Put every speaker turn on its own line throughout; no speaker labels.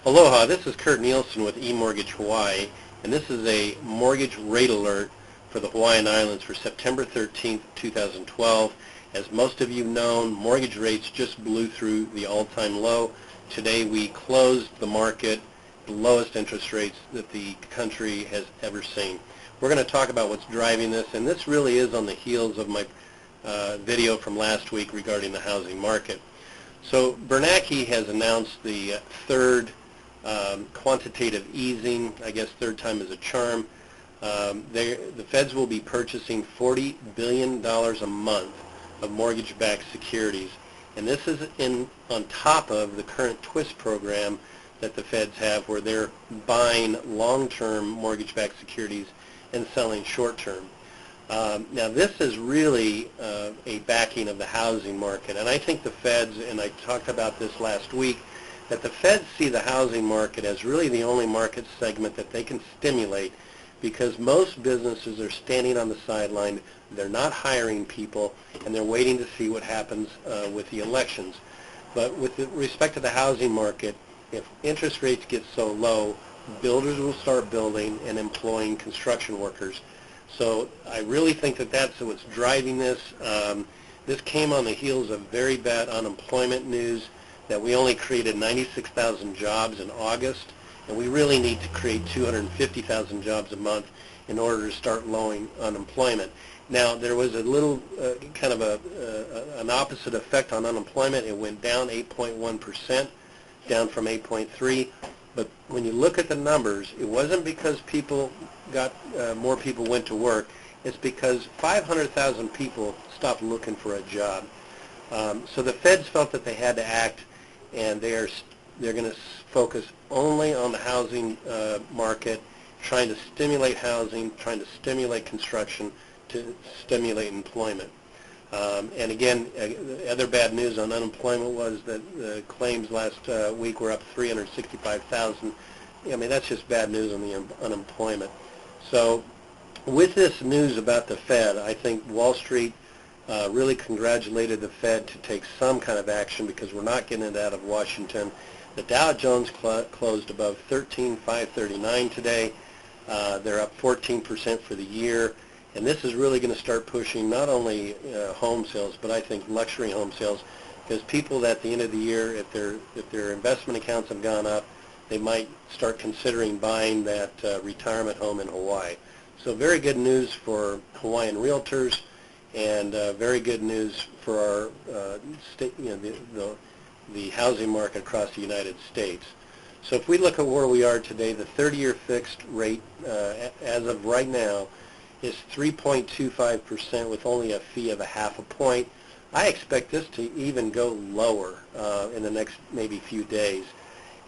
Aloha, this is Kurt Nielsen with eMortgage Hawaii, and this is a mortgage rate alert for the Hawaiian Islands for September 13th, 2012. As most of you know, mortgage rates just blew through the all-time low. Today we closed the market the lowest interest rates that the country has ever seen. We're going to talk about what's driving this, and this really is on the heels of my video from last week regarding the housing market. So Bernake has announced the third quantitative easing. I guess third time is a charm. The feds will be purchasing $40 billion a month of mortgage-backed securities, and this is on top of the current twist program that the feds have, where they're buying long-term mortgage-backed securities and selling short-term. Now this is really a backing of the housing market, and I think the feds, and I talked about this last week, that the feds see the housing market as really the only market segment that they can stimulate, because most businesses are standing on the sideline. They're not hiring people, and they're waiting to see what happens with the elections. But with respect to the housing market, if interest rates get so low, builders will start building and employing construction workers. So I really think that that's what's driving this. This came on the heels of very bad unemployment news, that we only created 96,000 jobs in August, and we really need to create 250,000 jobs a month in order to start lowering unemployment. Now, there was a little kind of an opposite effect on unemployment. It went down 8.1%, down from 8.3%. But when you look at the numbers, it wasn't because people got more people went to work. It's because 500,000 people stopped looking for a job. So the feds felt that they had to act, and they're going to focus only on the housing market, trying to stimulate housing, trying to stimulate construction, to stimulate employment. And again, other bad news on unemployment was that the claims last week were up 365,000. I mean, that's just bad news on the unemployment. So with this news about the Fed, I think Wall Street really congratulated the Fed to take some kind of action, because we're not getting it out of Washington. The Dow Jones closed above 13,539 today. They're up 14% for the year. And this is really going to start pushing not only home sales, but I think luxury home sales, because people at the end of the year, if their investment accounts have gone up, they might start considering buying that retirement home in Hawaii. So very good news for Hawaiian realtors, and very good news for our state, the housing market across the United States. So if we look at where we are today, the 30-year fixed rate as of right now is 3.25% with only a fee of 0.5 point. I expect this to even go lower in the next maybe few days.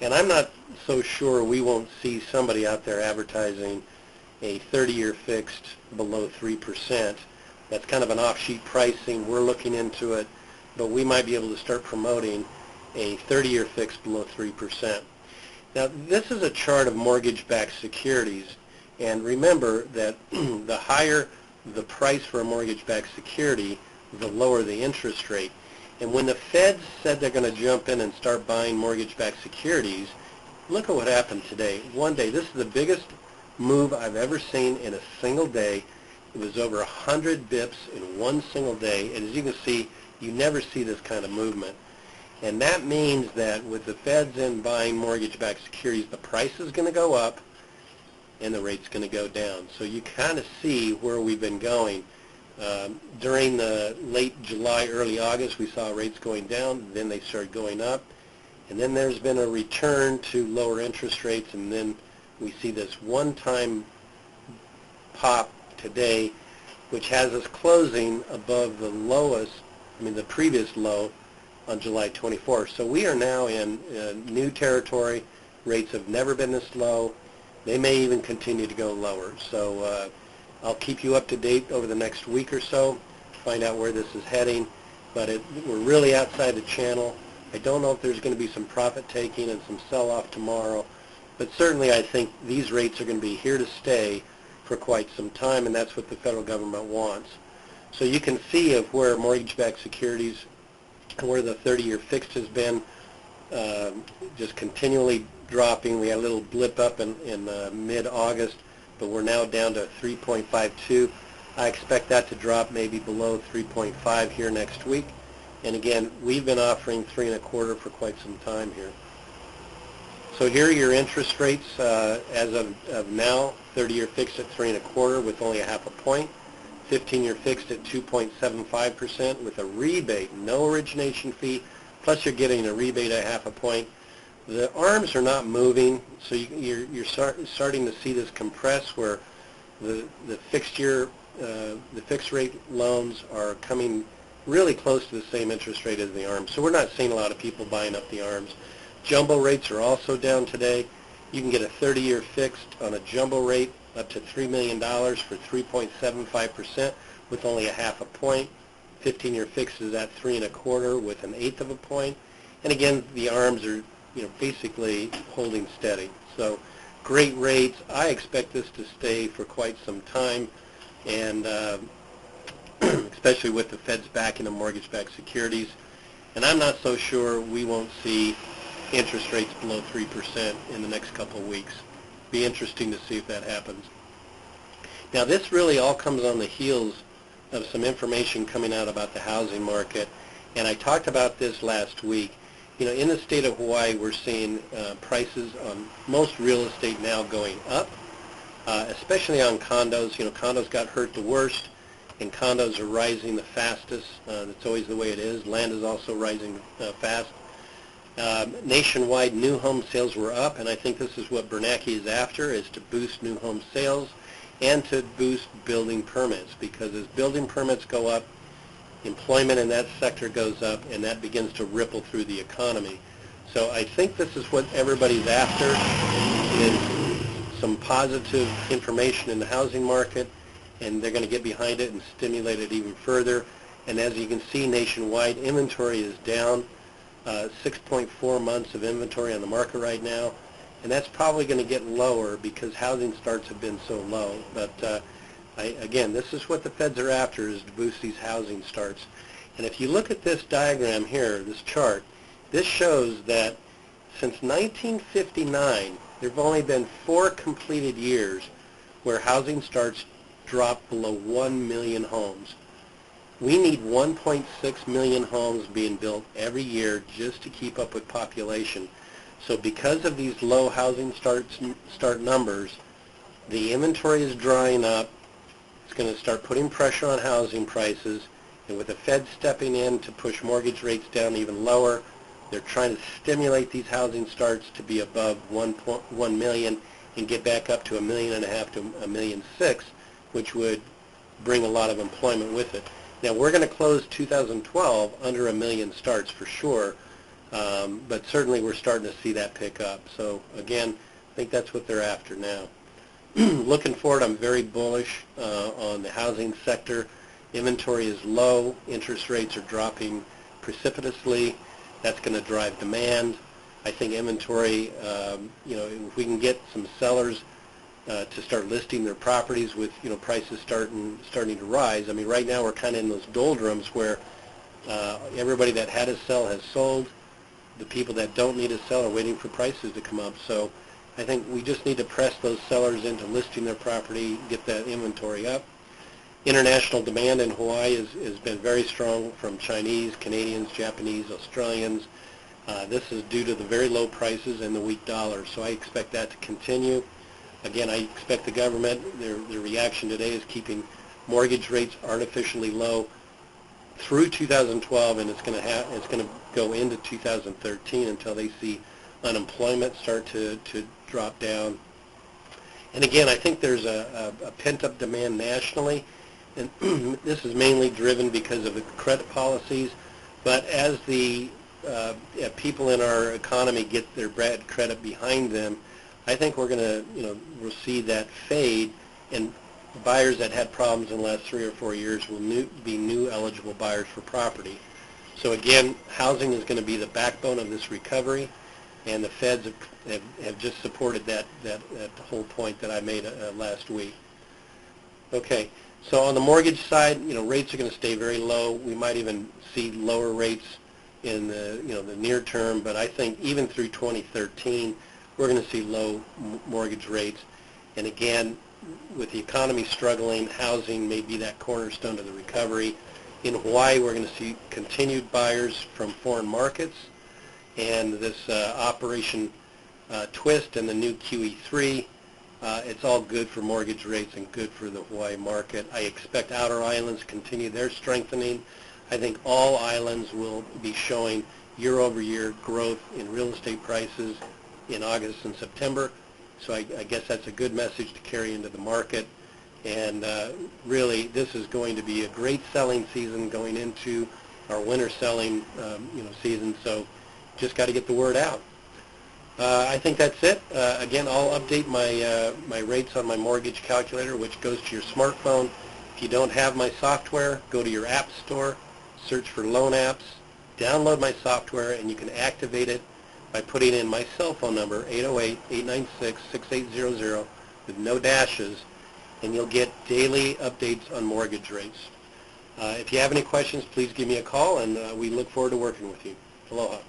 And I'm not so sure we won't see somebody out there advertising a 30-year fixed below 3%. That's kind of an off-sheet pricing. We're looking into it, but we might be able to start promoting a 30-year fixed below 3%. Now, this is a chart of mortgage-backed securities. And remember that the higher the price for a mortgage-backed security, the lower the interest rate. And when the Feds said they're going to jump in and start buying mortgage-backed securities, look at what happened today. One day, this is the biggest move I've ever seen in a single day. It was over 100 bips in one single day. And as you can see, you never see this kind of movement. And that means that with the Feds in buying mortgage-backed securities, the price is going to go up, and the rate's going to go down. So you kind of see where we've been going. During the late July, early August, we saw rates going down, then they started going up, and then there's been a return to lower interest rates, and then we see this one-time pop today, which has us closing above the lowest, the previous low on July 24th. So we are now in new territory. Rates have never been this low. They may even continue to go lower. So I'll keep you up to date over the next week or so, find out where this is heading. But we're really outside the channel. I don't know if there's going to be some profit taking and some sell-off tomorrow, but certainly I think these rates are going to be here to stay for quite some time, and that's what the federal government wants. So you can see of where mortgage-backed securities and where the 30-year fixed has been just continually dropping. We had a little blip up in mid-August, but we're now down to 3.52. I expect that to drop maybe below 3.5 here next week. And again, we've been offering 3.25 for quite some time here. So here are your interest rates as of now. 30-year fixed at 3.25 with only a half a point. 15-year fixed at 2.75% with a rebate, no origination fee, plus you're getting a rebate at half a point. The arms are not moving, so you're starting to see this compress where the fixed rate loans are coming really close to the same interest rate as the arms. So we're not seeing a lot of people buying up the arms. Jumbo rates are also down today. You can get a 30-year fixed on a jumbo rate up to $3 million for 3.75% with only a half a point. 15-year fixed is at 3.25 with an eighth of a point. And again, the arms are basically holding steady. So great rates. I expect this to stay for quite some time, and especially with the Fed's backing of mortgage-backed securities. And I'm not so sure we won't see interest rates below 3% in the next couple of weeks. Be interesting to see if that happens. Now, this really all comes on the heels of some information coming out about the housing market, and I talked about this last week. In the state of Hawaii, we're seeing prices on most real estate now going up, especially on condos. Condos got hurt the worst, and condos are rising the fastest. That's always the way it is. Land is also rising fast. Nationwide, new home sales were up, and I think this is what Bernake is after, is to boost new home sales and to boost building permits, because as building permits go up, employment in that sector goes up, and that begins to ripple through the economy. So I think this is what everybody's after, is some positive information in the housing market, and they're going to get behind it and stimulate it even further. And as you can see, nationwide inventory is down. 6.4 months of inventory on the market right now, and that's probably going to get lower because housing starts have been so low. But again, this is what the Feds are after, is to boost these housing starts. And if you look at this diagram here, this chart, this shows that since 1959, there have only been 4 completed years where housing starts dropped below 1 million homes. We need 1.6 million homes being built every year just to keep up with population. So because of these low housing start numbers, the inventory is drying up. It's going to start putting pressure on housing prices, and with the Fed stepping in to push mortgage rates down even lower, they're trying to stimulate these housing starts to be above 1 million and get back up to 1.5 million to 1.6 million, which would bring a lot of employment with it. Now, we're going to close 2012 under 1 million starts for sure, but certainly we're starting to see that pick up. So again, I think that's what they're after now. Looking forward, I'm very bullish on the housing sector. Inventory is low. Interest rates are dropping precipitously. That's going to drive demand. I think inventory, if we can get some sellers to start listing their properties with prices starting to rise. I mean, right now we're kind of in those doldrums where everybody that had to sell has sold. The people that don't need to sell are waiting for prices to come up. So I think we just need to press those sellers into listing their property, get that inventory up. International demand in Hawaii has been very strong from Chinese, Canadians, Japanese, Australians. This is due to the very low prices and the weak dollar. So I expect that to continue. Again, I expect the government, their reaction today is keeping mortgage rates artificially low through 2012, and it's going to go into 2013 until they see unemployment start to drop down. And again, I think there's a pent-up demand nationally, and this is mainly driven because of the credit policies. But as the people in our economy get their bad credit behind them, I think we're going to, we'll see that fade, and buyers that had problems in the last 3 or 4 years will be new eligible buyers for property. So again, housing is going to be the backbone of this recovery, and the Feds have just supported that whole point that I made last week. Okay, so on the mortgage side, rates are going to stay very low. We might even see lower rates in the the near term, but I think even through 2013, we're going to see low mortgage rates. And again, with the economy struggling, housing may be that cornerstone of the recovery. In Hawaii, we're going to see continued buyers from foreign markets, and this Operation Twist and the new QE3, it's all good for mortgage rates and good for the Hawaii market. I expect outer islands to continue their strengthening. I think all islands will be showing year-over-year growth in real estate prices in August and September. So I guess that's a good message to carry into the market. And really, this is going to be a great selling season going into our winter selling season. So just got to get the word out. I think that's it. Again, I'll update my rates on my mortgage calculator, which goes to your smartphone. If you don't have my software, go to your app store, search for loan apps, download my software, and you can activate it by putting in my cell phone number, 808-896-6800, with no dashes, and you'll get daily updates on mortgage rates. If you have any questions, please give me a call, and we look forward to working with you. Aloha.